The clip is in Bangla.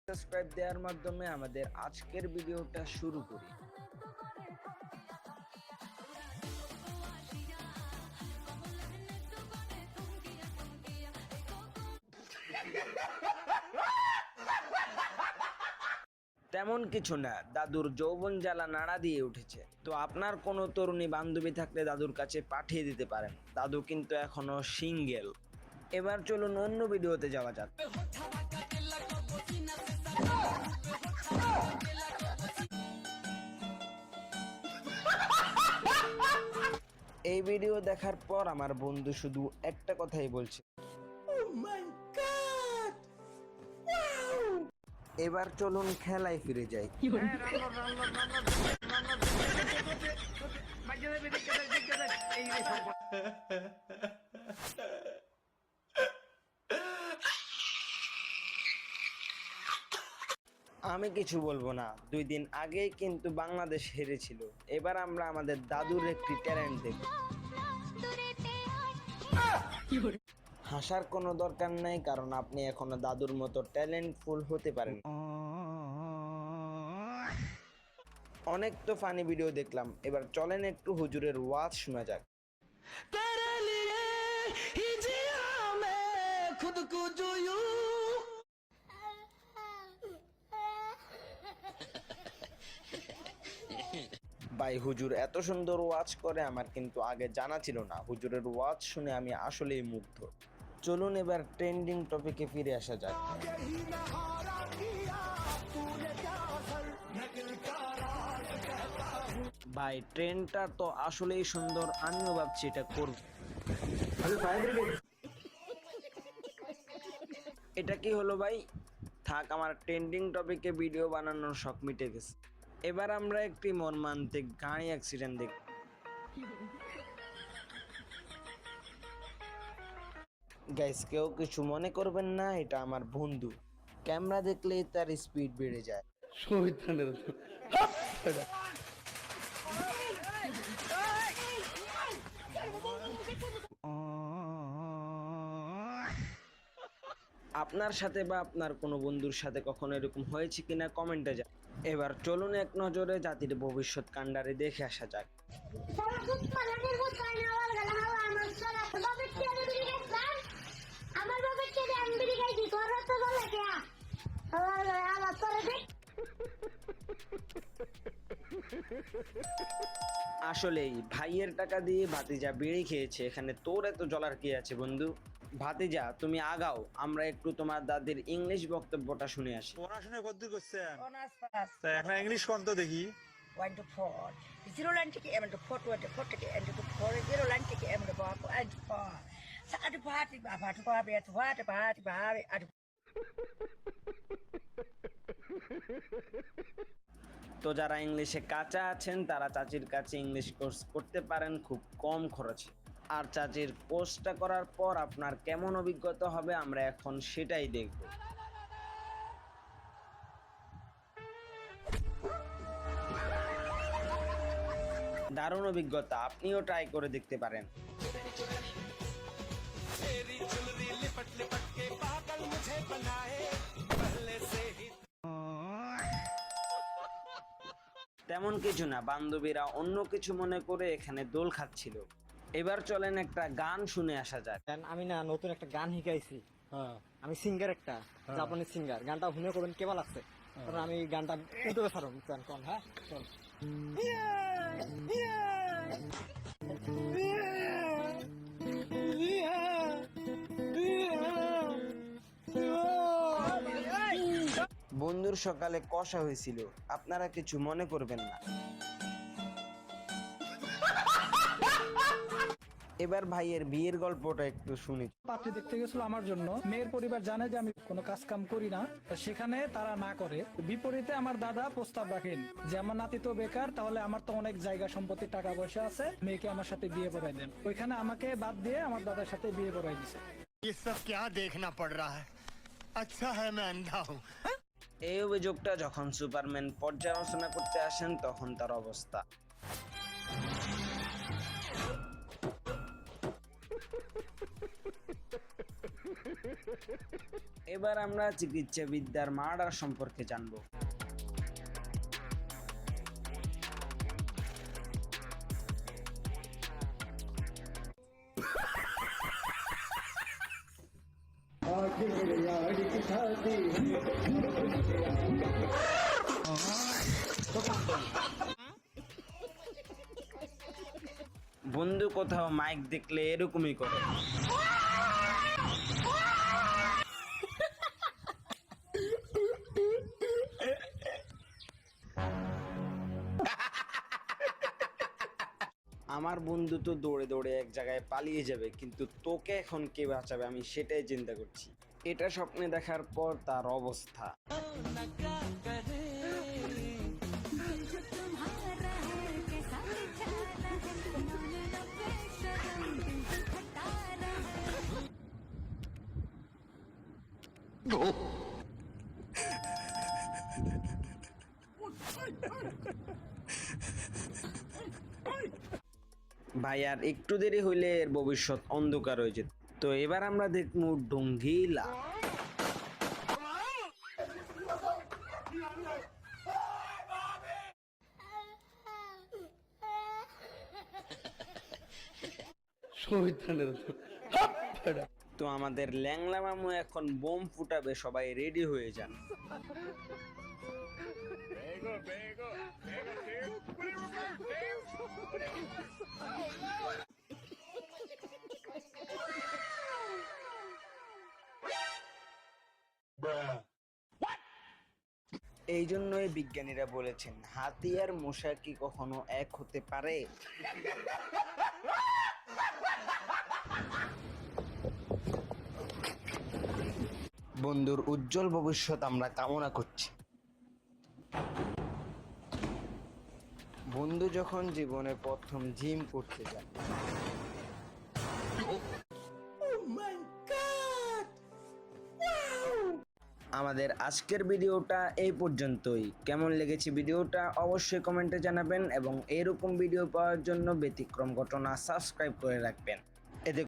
সাবস্ক্রাইব দেওয়ার মাধ্যমে আমাদের আজকের ভিডিওটা শুরু করি। তেমন কিছু না, দাদুর যৌবন জ্বালা নাড়া দিয়ে উঠেছে। তো আপনার কোনো তরুণী বান্ধবী থাকলে দাদুর কাছে পাঠিয়ে দিতে পারেন, দাদু কিন্তু এখনো সিঙ্গেল। এবার চলুন অন্য ভিডিওতে যাওয়া যাক। এই ভিডিও দেখার পর আমার বন্ধু শুধু একটা কথাই বলছে, এবার চলুন খেলায় ফিরে যাই। আমি কিছু বলবো না, 2 দিন আগেই কিন্তু বাংলাদেশ হেরেছিল। এবার আমরা আমাদের দাদুর একটি ট্যালেন্ট দেখব। হাসার কোনো দরকার নাই, কারণ আপনি এখনো দাদুর মতো ট্যালেন্টফুল হতে পারেন। অনেক তো ফানি ভিডিও দেখলাম, এবার চলেন একটু হুজুরের ওয়াজ শোনা যাক। ভাই, হুজুর এত সুন্দর ওয়াজ করে আমার কিন্তু আগে জানা ছিল না। হুজুরের ওয়াজ শুনে আমি আসলেই মুগ্ধ। চলুন এবার ট্রেন্ডিং টপিকে ফিরে আসা যাক। ভাই, ট্রেনটা তো আসলেই সুন্দর, আমিও ভাবছি এটা করব। এটা কি হলো ভাই? থাক, আমার ট্রেন্ডিং টপিকে ভিডিও বানানোর শখ মিটে গেছে। এবার আমরা একটি মর্মান্তিক গাড়ি অ্যাক্সিডেন্ট দেখব। গাইস, কেউ কিছু মনে করবেন না, এটা আমার বন্ধু। ক্যামেরা দেখলেই তার স্পিড বেড়ে যায়। আপনার সাথে বা আপনার কোনো বন্ধুর সাথে কখনো এরকম হয়েছে কিনা কমেন্টে যা। এবার চলুন এক নজরে জাতির ভবিষ্যৎ কাণ্ডারে দেখে আসা যাক। আসলেই ভাইয়ের টাকা দিয়ে ভাতিজা বিড়ি খেয়েছে, এখানে তোর এত জ্বলার কি আছে বন্ধু? ভাতিজা তুমি আগাও, আমরা একটু তোমার দাদির ইংলিশ বক্তব্যটা শুনে আসি। পড়াশোনা কতদূর করছেন? Honors pass. তা এখন ইংলিশ কোন তো দেখি। 1 to 4. 0 line থেকে M to 4 to 4 থেকে M to 4 0 line থেকে M to 4 and 4. Sa adu party ba to ba be to what party ba adu. তো যারা ইংলিশে কাঁচা আছেন তারা চাচির কাছে ইংলিশ কোর্স করতে পারেন খুব কম খরচে। আর চাচির কোর্সটা করার পর আপনার কেমন অভিজ্ঞতা হবে আমরা এখন সেটাই দেখব। দারুণ অভিজ্ঞতা, আপনিও ট্রাই করে দেখতে পারেন। তেমন কিছু না, বান্ধবীরা অন্য কিছু মনে করে এখানে দোল খাচ্ছিল। এবার চলেন একটা গান শুনে আসা যাক। আমি না নতুন একটা গান শিখাইছি। আমি সিঙ্গার, একটা জাপানি সিঙ্গার। গানটা শুনে করবেন কেমন লাগছে, কারণ আমি গানটা ইউটিউবে ছাড়ব। কোন হ্যাঁ চল। বন্ধুর সকালে কষা হয়েছিল, আপনারা কিছু মনে করবেন না। এবার ভাইয়ের বিয়ের গল্পটা একটু শুনি। পাত্রী দেখতে গেছিল আমার জন্য। মেয়ের পরিবার জানে যে আমি কোনো কাজ কাম করি না, সেখানে তারা না করে। বিপরীতে আমার দাদা প্রস্তাব রাখেন যে আমার নাতি তো বেকার, তাহলে আমার তো অনেক জায়গা সম্পত্তি টাকা পয়সা আছে, মেয়েকে আমার সাথে বিয়ে করাই দেন। ওইখানে আমাকে বাদ দিয়ে আমার দাদার সাথে বিয়ে করাই দিছে। ये सब क्या देखना पड़ रहा है? अच्छा है मैं अंधा हूँ। এই অভিযোগটা যখন সুপারম্যান পর্যালোচনা করতে আসেন তখন তার অবস্থা। এবার আমরা চিকিৎসাবিদ্যার মার্ডার সম্পর্কে জানবো। বন্ধু কোথাও মাইক দেখলে এরকমই করে। আমার বন্ধু তো দৌড়ে দৌড়ে এক জায়গায় পালিয়ে যাবে, কিন্তু তোকে এখন কে বাঁচাবে আমি সেটাই চিন্তা করছি। এটা স্বপ্নে দেখার পর তার অবস্থা। ভাই আর একটু দেরি হইলে এর ভবিষ্যৎ অন্ধকার হয়ে যেত। তো এবার আমরা দেখবো ডঙ্গিলা। তো আমাদের ল্যাংলা মামু এখন বোম ফুটাবে, সবাই রেডি হয়ে যান। এই জন্যই বিজ্ঞানীরা বলেছেন হাতি আর মশা কি কখনো এক হতে পারে? বন্ধুর উজ্জ্বল ভবিষ্যৎ আমরা কামনা করছি। বন্ধু যখন জীবনে প্রথম জিম করতে যায়, আমাদের আজকের ভিডিওটা এই পর্যন্তই। কেমন লেগেছে ভিডিওটা অবশ্যই কমেন্টে জানাবেন এবং এরকম ভিডিও পাওয়ার জন্য ব্যতিক্রম ঘটনা সাবস্ক্রাইব করে রাখবেন। এতে